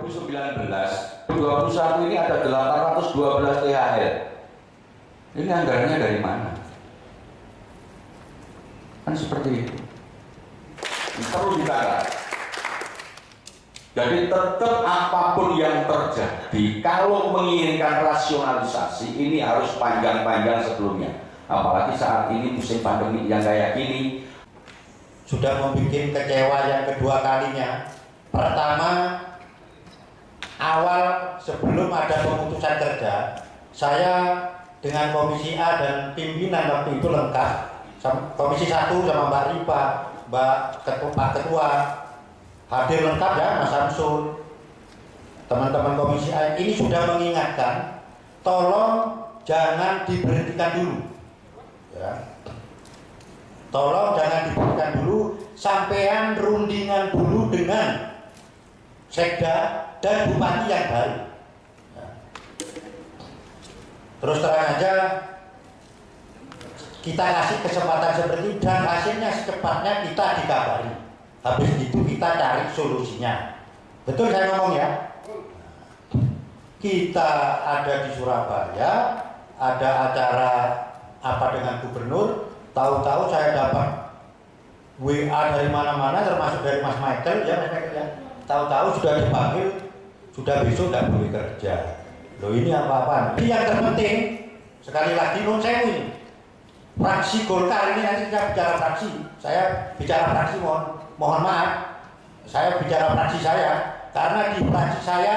2019 ini ada 812 THR. Ini anggarannya dari mana? Kan seperti itu. Perlu ditata. Jadi tetap apapun yang terjadi, kalau menginginkan rasionalisasi ini harus panjang-panjang sebelumnya. Apalagi saat ini musim pandemi yang kayak gini. Sudah membuat kecewa yang kedua kalinya. Pertama, awal sebelum ada pemutusan kerja, saya dengan Komisi A dan pimpinan waktu itu lengkap, Komisi 1 sama Mbak Ripa, Pak Ketua, hadir lengkap ya, Mas Samsul, teman-teman Komisi A ini sudah mengingatkan, tolong jangan diberhentikan dulu, ya. Tolong jangan diberhentikan dulu, sampean rundingan dulu dengan Sekda dan Bupati yang baru. Ya. Terus terang aja, kita kasih kesempatan seperti itu dan hasilnya secepatnya kita dikabari. Habis itu kita cari solusinya. Betul saya ngomong ya? Kita ada di Surabaya, ada acara apa dengan gubernur, tahu-tahu saya dapat WA dari mana-mana, termasuk dari Mas Michael ya, Mas Michael ya. Tahu-tahu sudah dipanggil, sudah besok tidak boleh kerja. Loh ini apa-apaan? Ini yang terpenting, sekali lagi non sewu ini. Fraksi Golkar ini nanti kita bicara fraksi, saya bicara fraksi mohon maaf, saya bicara fraksi saya, karena di fraksi saya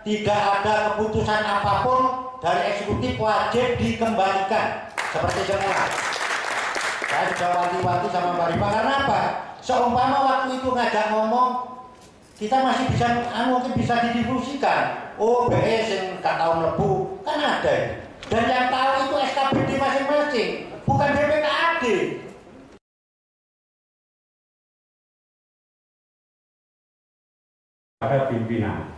tidak ada keputusan apapun dari eksekutif wajib dikembalikan seperti semula. Saya sudah wanti-wanti sama Mbak Ripa, karena apa? Seumpama waktu itu ngajak ngomong, kita masih bisa, mungkin bisa didiskusikan. Oh, BS yang nggak tahu melebu, kan ada. Dan yang tahu itu SKPD masing-masing, bukan BPKAD. Pada pimpinan,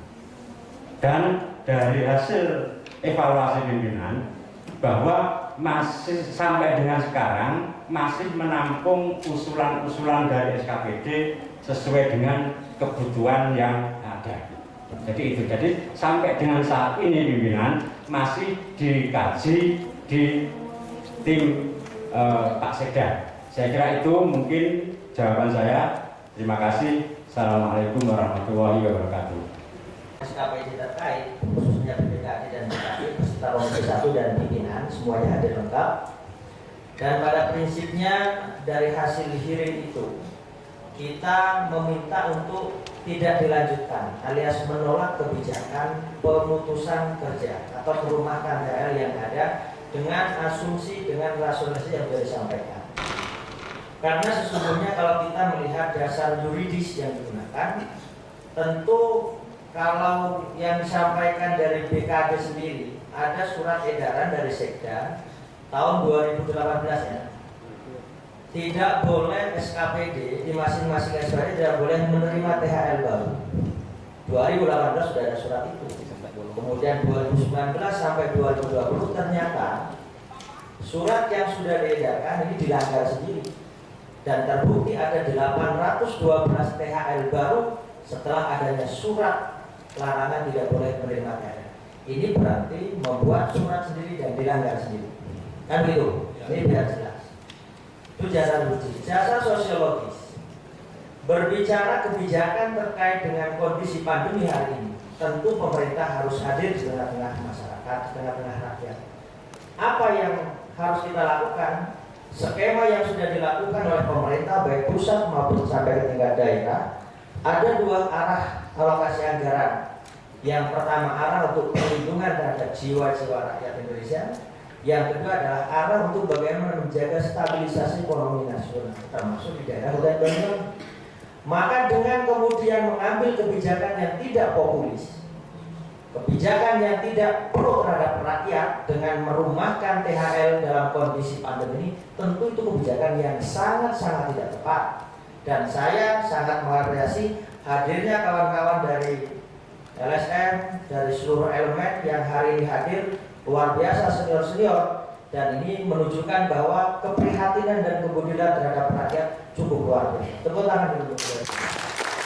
dan dari hasil evaluasi pimpinan bahwa masih sampai dengan sekarang masih menampung usulan-usulan dari SKPD sesuai dengan kebutuhan yang ada. Jadi itu, jadi sampai dengan saat ini pimpinan masih dikaji di tim Pak Sekda. Saya kira itu mungkin jawaban saya. Terima kasih. Assalamualaikum warahmatullahi wabarakatuh. SKPD terkait, khususnya BPKAD dan BKAD, beserta Komisi 1 dan pimpinan, semuanya hadir lengkap. Dan pada prinsipnya dari hasil hearing itu, kita meminta untuk tidak dilanjutkan, alias menolak kebijakan pemutusan kerja atau merumahkan THR yang ada dengan asumsi, dengan rasionalisasi yang sudah disampaikan. Karena sesungguhnya kalau kita melihat dasar yuridis yang digunakan, tentu kalau yang disampaikan dari BKAD sendiri, ada surat edaran dari Sekda tahun 2018 ya. Tidak boleh SKPD di masing-masing SKPD tidak boleh menerima THR baru. 2018 sudah ada surat itu. Kemudian 2019 sampai 2020 ternyata surat yang sudah diedarkan ini dilanggar sendiri. Dan terbukti ada 812 THR baru setelah adanya surat larangan tidak boleh menerima THR. Ini berarti membuat surat sendiri dan dilanggar sendiri. Kan begitu? Ini biar jelas. Itu jasa logis. Jasa sosiologis. Berbicara kebijakan terkait dengan kondisi pandemi hari ini, tentu pemerintah harus hadir di tengah-tengah masyarakat, di tengah-tengah rakyat. Apa yang harus kita lakukan? Skema yang sudah dilakukan oleh pemerintah baik pusat maupun sampai ke tingkat daerah, ada dua arah alokasi anggaran. Yang pertama arah untuk perlindungan terhadap jiwa-jiwa rakyat Indonesia. Yang kedua adalah arah untuk bagaimana menjaga stabilisasi ekonomi nasional, termasuk di daerah hutan bandung. Maka dengan kemudian mengambil kebijakan yang tidak populis, kebijakan yang tidak pro terhadap rakyat dengan merumahkan THR dalam kondisi pandemi ini, tentu itu kebijakan yang sangat-sangat tidak tepat. Dan saya sangat mengapresiasi hadirnya kawan-kawan dari LSM, dari seluruh elemen yang hari ini hadir, luar biasa senior-senior, dan ini menunjukkan bahwa keprihatinan dan kepedulian terhadap rakyat cukup luar biasa. Tepuk tangan dulu.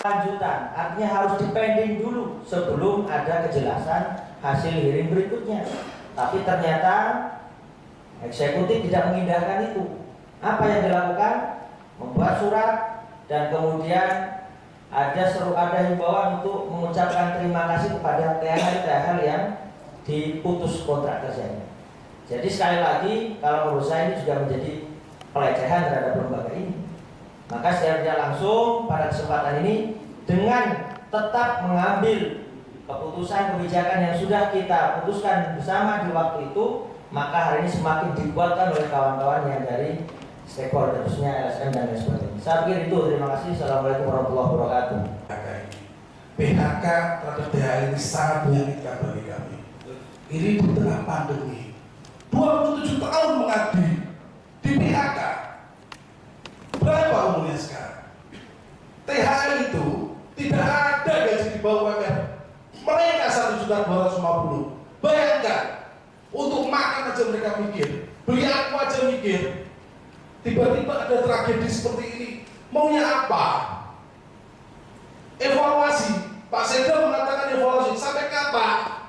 lanjutan, artinya harus dipending dulu sebelum ada kejelasan hasil hearing berikutnya. Tapi ternyata eksekutif tidak mengindahkan itu. Apa yang dilakukan? Membuat surat dan kemudian ada himbauan untuk mengucapkan terima kasih kepada THL yang diputus kontrak kerjanya. Jadi sekali lagi, kalau menurut saya ini juga menjadi pelecehan terhadap lembaga ini. Maka secara langsung pada kesempatan ini dengan tetap mengambil keputusan kebijakan yang sudah kita putuskan bersama di waktu itu, maka hari ini semakin dikuatkan oleh kawan-kawan yang dari stakeholder, khususnya LSM dan lain sebagainya. Saya pikir itu. Terima kasih. Assalamualaikum warahmatullahi wabarakatuh. PHK terhadap THL ini sangat menyakitkan bagi kami. Ini di tengah pandemi, 27 tahun mengabdi di PHK. Berapa umurnya sekarang? THL itu tidak ada gaji di bawah UMR. Mereka 1.250.000. Bayangkan, untuk makan aja mereka mikir, beli aku aja mikir. Tiba-tiba ada tragedi seperti ini. Maunya apa? Evaluasi. Pak Sekda mengatakan evaluasi. Sampai kapan?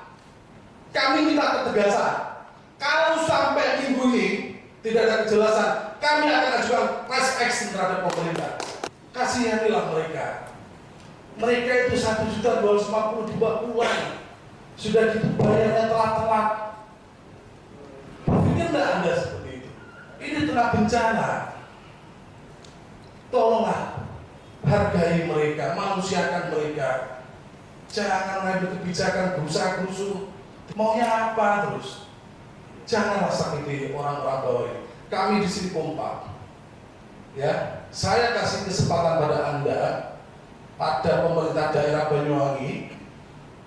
Kami minta ketegasan. Kalau sampai minggu ini tidak ada kejelasan, kami akan ajukan class action terhadap pemerintah. Kasihanilah mereka. Mereka itu 1.250.000 dibawa pulang. Sudah gitu bayarnya telat-telat. Berpikir tidak Anda seperti itu? Ini tengah bencana. Tolonglah hargai mereka, manusiakan mereka. Jangan mengambil kebijakan berusaha kerusuh. Maunya apa terus? Janganlah sakiti orang-orang bawah ini. Kami di sini kompak. Ya, saya kasih kesempatan pada Anda, pada pemerintah daerah Banyuwangi,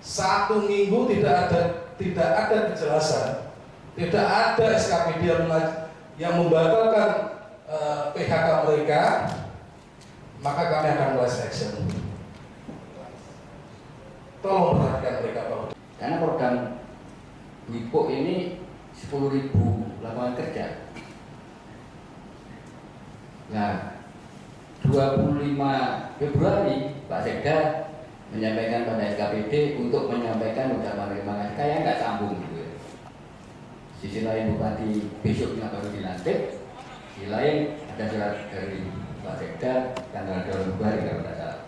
1 minggu tidak ada kejelasan, tidak ada SKPD yang membatalkan PHK mereka, maka kami akan class action. Tolong perhatikan mereka, Pak. Karena program WIPO ini 10.000 lapangan kerja. Nah, 25 Februari Pak Sekda menyampaikan pada SKPD untuk menyampaikan ucapan terima kasih. Kayak nggak sambung gitu ya. Sisi lain Bupati besoknya baru dilantik, sisi lain ada surat dari Pak Sekda tanggal 2 Februari kalau tidak salah.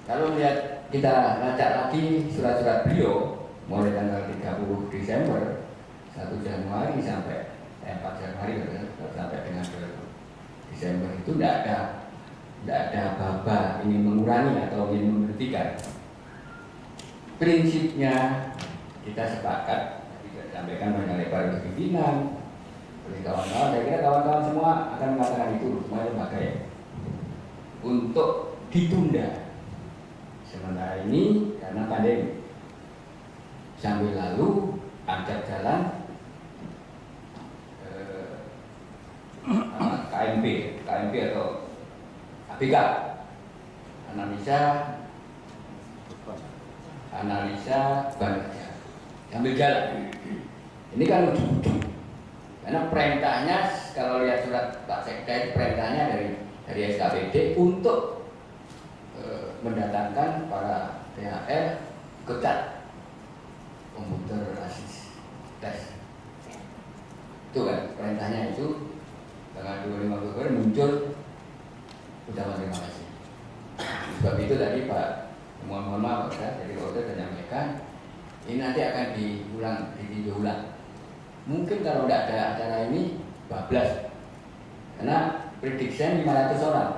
Kalau melihat kita lacak lagi surat-surat beliau mulai tanggal 30 Desember, 1 Januari sampai 4 Januari sampai dengan 2 Desember itu tidak ada apa-apa ingin mengurangi atau ingin menghentikan. Prinsipnya kita sepakat, tidak disampaikan banyak lebar oleh pimpinan, oleh kawan-kawan. Saya kira kawan-kawan semua akan mengatakan itu, semua lembaga ya, untuk ditunda sementara ini karena pandemi. Sambil lalu angkat jalan KMP atau ABK, analisa bahan kerja, sambil jalan. Ini kan ujung-ujung, karena perintahnya kalau lihat surat Pak Sekda, perintahnya dari SKPD untuk mendatangkan para THL kecat komputer asis tes. Itu kan perintahnya itu. Tanggal 25 Februari muncul ucapan terima kasih. Sebab itu tadi Pak, mohon maaf Pak, jadi order dan menyampaikan ini nanti akan ditinjau ulang. Mungkin kalau tidak ada acara ini bablas, karena prediksinya 500 orang.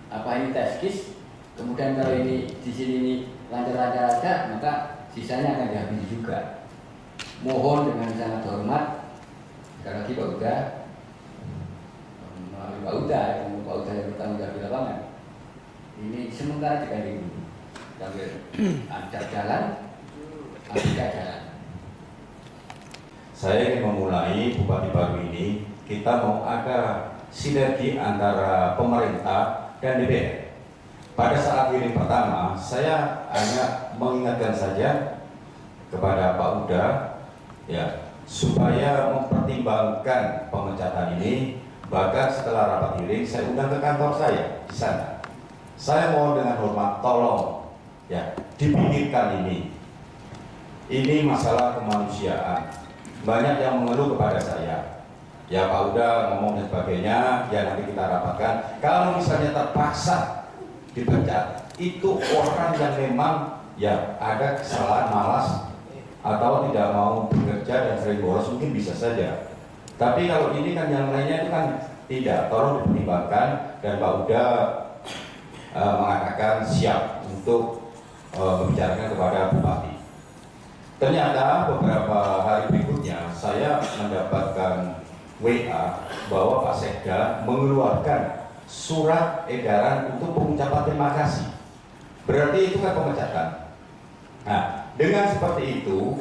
Apa ini tes kis? Kemudian kalau ini di sini ini lancar-lancar aja, maka sisanya akan dihabisi juga. Mohon dengan sangat hormat, sekali lagi Pak Uda, melalui Pak Uda yang bertanggung jawab di lapangan, ini sementara dikali dulu sambil ada jalan, ada jalan. Saya ingin memulai Bupati baru ini, kita mau ada sinergi antara pemerintah dan DPR. Pada saat ini pertama, saya hanya mengingatkan saja kepada Pak Uda, ya, supaya mempertimbangkan pemecatan ini. Bahkan setelah rapat hearing, saya undang ke kantor saya di sana. Saya mohon dengan hormat, tolong ya dipikirkan ini. Ini masalah kemanusiaan. Banyak yang mengeluh kepada saya. Ya Pak Uda ngomong dan sebagainya, ya nanti kita rapatkan. Kalau misalnya terpaksa dipecat, itu orang yang memang ya ada kesalahan malas atau tidak mau bekerja dan sering bolos, mungkin bisa saja. Tapi kalau ini kan yang lainnya itu kan tidak, tolong dipertimbangkan. Dan Pak Uda mengatakan siap untuk membicarakan kepada Bupati. Ternyata beberapa hari berikutnya saya mendapatkan WA bahwa Pak Sekda mengeluarkan surat edaran untuk pengucapan terima kasih. Berarti itu kan pemecatan. Nah, dengan seperti itu,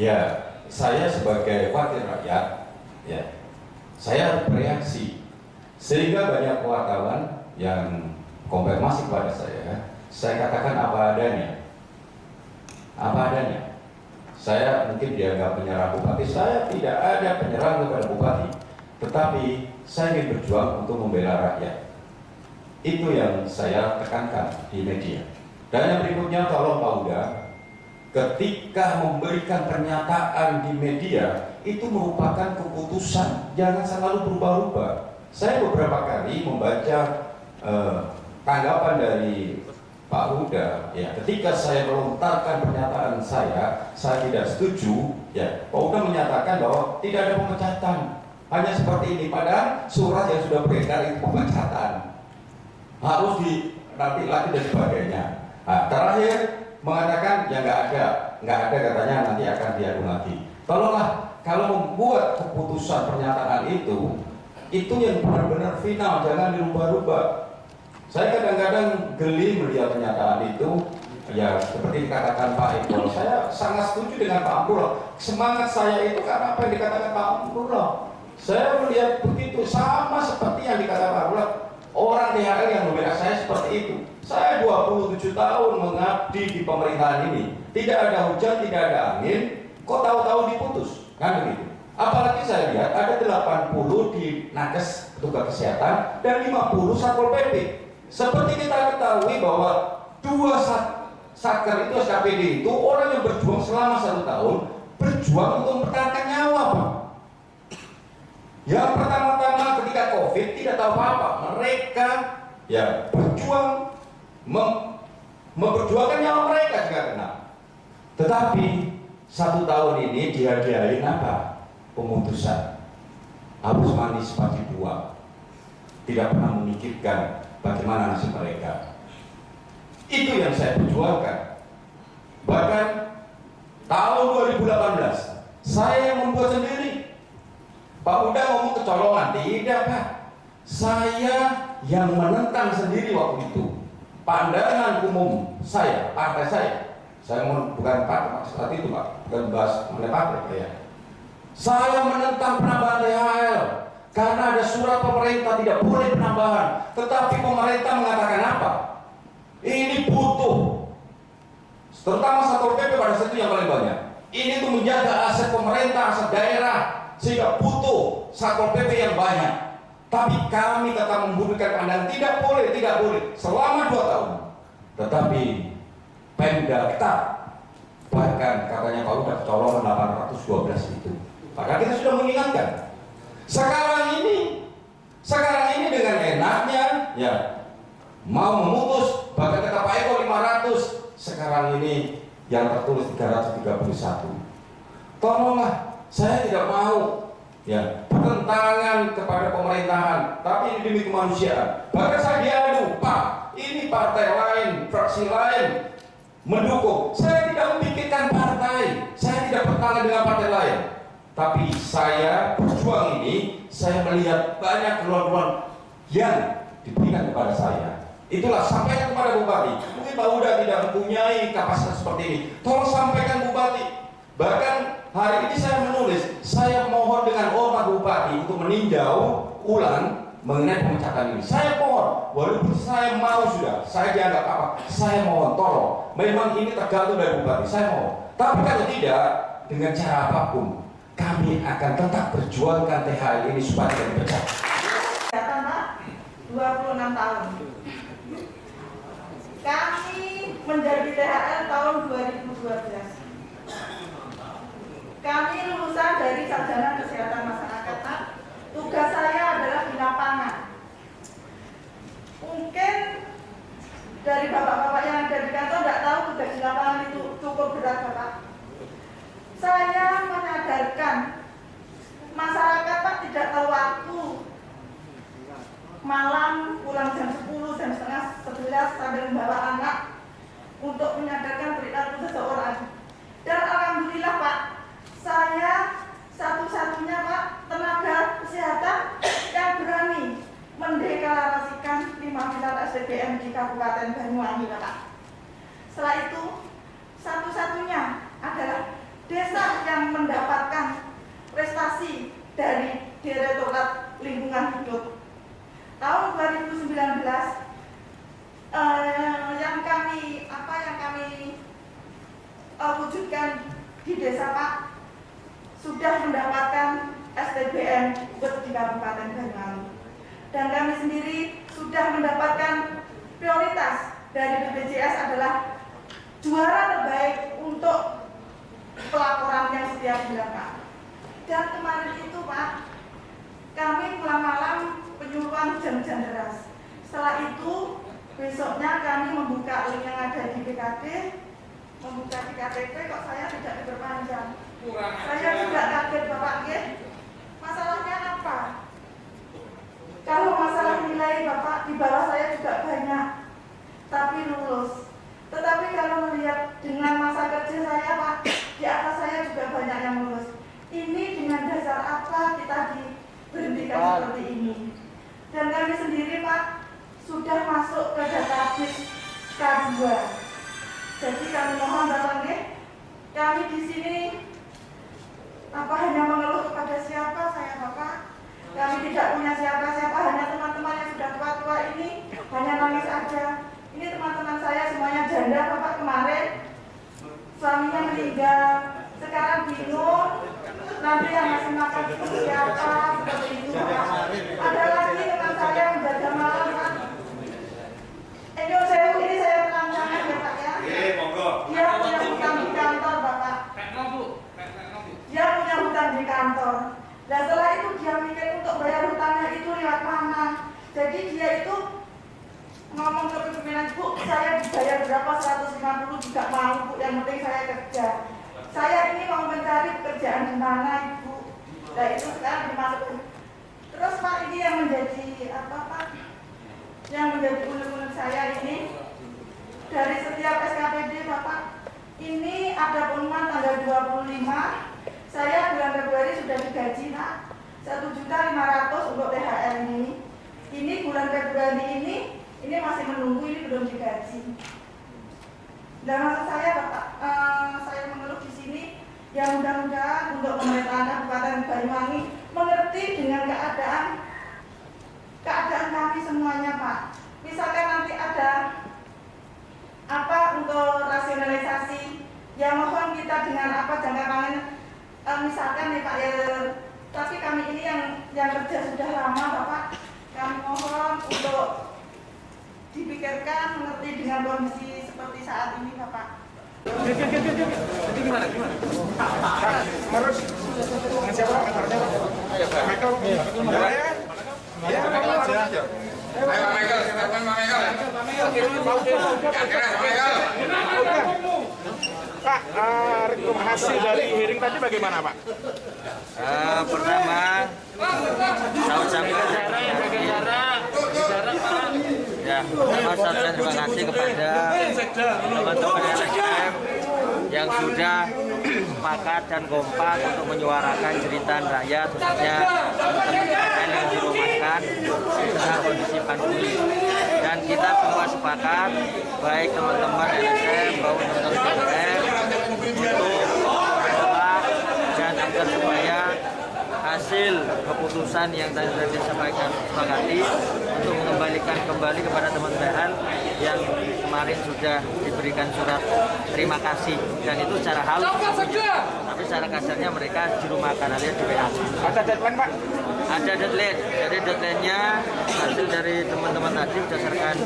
ya saya sebagai wakil rakyat, ya saya bereaksi. Sehingga banyak wartawan yang konfirmasi kepada saya katakan apa adanya. Apa adanya. Saya mungkin dianggap menyerang Bupati, saya tidak ada penyerang kepada Bupati. Tetapi saya ingin berjuang untuk membela rakyat. Itu yang saya tekankan di media. Dan yang berikutnya, tolong Pak Uda, ketika memberikan pernyataan di media, itu merupakan keputusan, jangan selalu berubah-ubah. Saya beberapa kali membaca tanggapan dari Pak Uda, ya, ketika saya melontarkan pernyataan saya tidak setuju, ya, Pak Uda menyatakan bahwa tidak ada pemecatan, hanya seperti ini. Padahal surat yang sudah beredar itu pemecatan, harus dirapi lagi dan sebagainya. Nah, terakhir mengatakan ya nggak ada katanya, nanti akan diadu lagi. Tolonglah kalau membuat keputusan pernyataan itu yang benar-benar final, jangan dirubah-rubah. Saya kadang-kadang geli melihat pernyataan itu, ya seperti dikatakan Pak Iqbal. Saya sangat setuju dengan Pak Amrullah. Semangat saya itu karena apa yang dikatakan Pak Amrullah. Saya melihat begitu, sama seperti yang dikatakan Pak Amrullah. Orang THL yang membela saya seperti itu. Saya 27 tahun mengabdi di pemerintahan ini. Tidak ada hujan, tidak ada angin, kok tahu-tahu diputus, kan begitu. Apalagi saya lihat ada 80 di nakes petugas kesehatan dan 50 Satpol PP. Seperti kita ketahui bahwa 2 satker itu SKPD itu orang yang berjuang selama 1 tahun, berjuang untuk mempertahankan nyawa, Pak. Yang pertama-tama ketika COVID tidak tahu apa-apa, mereka ya berjuang memperjuangkan nyawa mereka jika kena. Tetapi 1 tahun ini dihadiahin apa? Pemutusan. Habis manis pasti buah. Tidak pernah memikirkan bagaimana nasib mereka. Itu yang saya perjuangkan. Bahkan tahun 2018 saya yang membuat sendiri. Pak Uda ngomong kecolongan, tidak Pak. Saya yang menentang sendiri waktu itu. Pandangan umum saya, partai saya bukan partai saat itu Pak, bukan bahas mengenai partai ya. Saya menentang penambahan THL. Karena ada surat pemerintah tidak boleh penambahan. Tetapi pemerintah mengatakan apa? Ini butuh. Terutama Satpol PP pada saat itu yang paling banyak. Ini untuk menjaga aset pemerintah, aset daerah. Sehingga butuh Satpol PP yang banyak. Tapi kami tetap memberikan pandangan tidak boleh. Selama 2 tahun. Tetapi Pemda ketat. Bahkan katanya Pak Uda kecolongan 812 itu. Maka kita sudah mengingatkan. Sekarang ini dengan enaknya ya mau memutus, bahkan kata Pak Eko 500, sekarang ini yang tertulis 331. Tolonglah, saya tidak mau ya bertentangan kepada pemerintahan, tapi ini demi kemanusiaan. Bahkan saya diadu, Pak, ini partai lain, fraksi lain mendukung. Saya tidak memikirkan partai, saya tidak bertentangan dengan partai lain. Tapi saya berjuang ini, saya melihat banyak keluhan-keluhan yang diberikan kepada saya. Itulah sampaikan kepada Bupati. Mungkin Pak Uda tidak mempunyai kapasitas seperti ini. Tolong sampaikan Bupati. Bahkan hari ini saya menulis, saya mohon dengan hormat Bupati untuk meninjau ulang mengenai pemecatan ini. Saya mohon, walaupun saya mau sudah, saya dianggap apa, saya mohon tolong. Memang ini tergantung dari Bupati, saya mohon. Tapi kalau tidak, dengan cara apapun, kami akan tetap berjuangkan THL ini supaya tidak dipecat. Data Pak, 26 tahun. kami menjadi THL tahun 2012. Kami lulusan dari Sarjana Kesehatan Masyarakat, Pak. Tugas saya adalah di lapangan. Mungkin dari bapak-bapak yang ada di kantor tidak tahu tugas di lapangan itu cukup berat, Bapak. Saya menyadarkan masyarakat, Pak, tidak tahu waktu. Malam pulang jam 10, jam setengah 11 sambil membawa anak untuk menyadarkan perilaku seseorang. Dan alhamdulillah, Pak, saya satu-satunya, Pak, tenaga kesehatan yang berani mendeklarasikan 5 pilar SDGM di Kabupaten Banyuwangi, Pak. Setelah itu, satu-satunya adalah desa yang mendapatkan prestasi dari Direktorat Lingkungan Hidup. Tahun 2019 yang kami wujudkan di desa, Pak, sudah mendapatkan SDGM di Kabupaten Banyuwangi. Dan kami sendiri sudah mendapatkan prioritas dari BPJS adalah juara terbaik untuk pelaporan yang setiap bulan, Pak. Dan kemarin itu, Pak, kami pulang malam penyuluhan hujan-hujan deras. Setelah itu, besoknya kami membuka link yang ada di BKD, membuka di KTP, kok saya tidak diperpanjang. Saya juga kaget, Bapak, ya. Masalahnya apa? Kalau masalah nilai, Bapak, di bawah saya juga banyak, tapi lulus. Tetapi kalau melihat dengan masa kerja saya, Pak, di atas saya juga banyak yang lulus. Ini dengan dasar apa kita diberhentikan seperti ini? Dan kami sendiri, Pak, sudah masuk ke database K2. Jadi kami mohon, Bapak, kami di sini hanya mengeluh kepada siapa saya, Bapak? Kami tidak punya siapa-siapa, hanya teman-teman yang sudah tua-tua ini hanya nangis aja. Ini teman-teman saya semuanya janda, Bapak, kemarin suaminya meninggal, sekarang bingung nanti yang ngasih makan seperti apa, seperti itu, Pak. Ada lagi teman saya yang jaga malam, Pak. Ini saya terangkan ya, Pak, ya. Dia punya hutang di kantor, Bapak. Dia punya hutang di kantor. Dan setelah itu dia mikir untuk bayar hutangnya itu lewat mana. Jadi dia itu ngomong ke pimpinan, Bu, saya dibayar berapa, 150 juga mau, Bu, yang penting saya kerja. Saya ini mau mencari pekerjaan di mana, Ibu. Nah itu sekarang dimasukin. Terus, Pak, ini yang menjadi apa, Pak? Yang menjadi unek-unek saya ini, dari setiap SKPD, Bapak, ini ada pengumuman tanggal 25. Saya bulan Februari sudah digaji, Pak, 1.500.000 untuk THR ini. Ini bulan Februari ini masih menunggu, ini belum digaji. Dan maksud saya, Bapak, saya mengeluh di sini, ya mudah-mudahan untuk pemerintahan Kabupaten Banyuwangi mengerti dengan keadaan kami semuanya, Pak. Misalkan nanti ada apa untuk rasionalisasi, yang mohon kita dengan apa jangka panjang. Misalkan nih, Pak, ya, tapi kami ini yang kerja sudah lama, Bapak, kami mohon untuk dipikirkan, mengerti dengan kondisi seperti saat ini, Bapak. Jadi gimana? Harus dengan siapa kantornya, Pak? Ayo, Pak. Michael. Ya, Michael aja. Ayo, Pak Michael, silakan Pak Michael. Pak, rekomendasi dari hearing tadi bagaimana, Pak? Pertama, saya ucapkan terima kasih kepada teman-teman LSM yang sudah sepakat dan kompak untuk menyuarakan jeritan rakyat, khususnya teman-teman yang dirumahkan di tengah kondisi pandemi. Dan kita semua sepakat, baik teman-teman LSM maupun teman-teman DPR, untuk menolak dan agar supaya hasil keputusan yang tadi sudah disampaikan sepakati untuk mengembalikan kembali kepada teman-teman yang kemarin sudah diberi memberikan surat terima kasih, dan itu secara halus, tapi secara kasarnya mereka juru makan alias di WA. Ada deadline Pak? Ada deadline, jadi deadline-nya hasil dari teman-teman tadi berdasarkan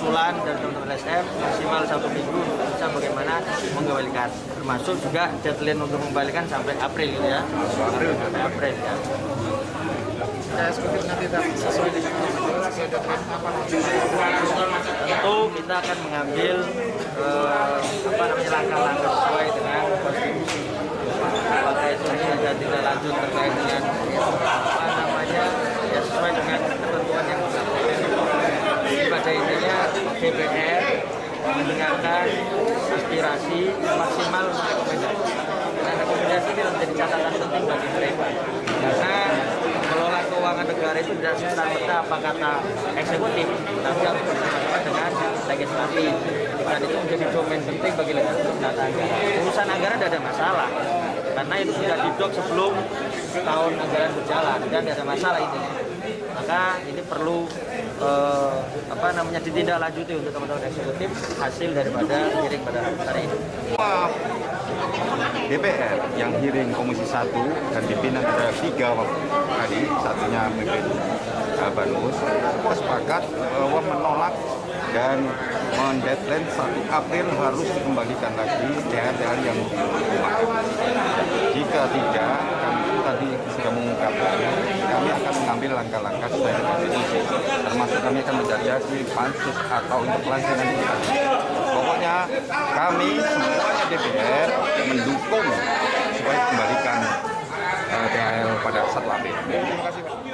usulan dari teman-teman LSM maksimal 1 minggu bisa bagaimana mengembalikan, termasuk juga deadline untuk mengembalikan sampai April gitu ya. April ya. Ya, seperti nanti sesuai dengan deadline apa Tentu kita akan mengambil langkah-langkah sesuai dengan konstitusi. Apakah itu ada tindak lanjut terkait dengan ya sesuai dengan ketentuan yang berlaku. Pada intinya DPR mendengarkan aspirasi maksimal rekomendasi. Karena rekomendasi itu menjadi catatan penting bagi mereka. Karena mengelola keuangan negara itu tidak serta-merta apa kata eksekutif, tapi harus bersama-sama dengan legislatif. Dan itu menjadi domain penting bagi legislatif untuk menata anggaran. Urusan anggaran tidak ada masalah, karena itu sudah didok sebelum tahun anggaran berjalan dan tidak ada masalah ini. Maka ini perlu ditindaklanjuti untuk teman-teman eksekutif hasil daripada hearing pada hari ini. DPR yang hearing Komisi 1 dan pimpinan ada 3 tadi, satunya memimpin Banus, sepakat bahwa menolak dan mendeadline 1 April harus dikembalikan lagi THR yang rumah. Jika tidak, kami tadi sudah mengungkapkan, kami akan mengambil langkah-langkah sesuai dengan konstitusi, termasuk kami akan menjajaki pansus atau interpelasi nanti. Pokoknya kami semuanya DPR mendukung supaya kembalikan THR pada 1 April. Terima kasih Pak.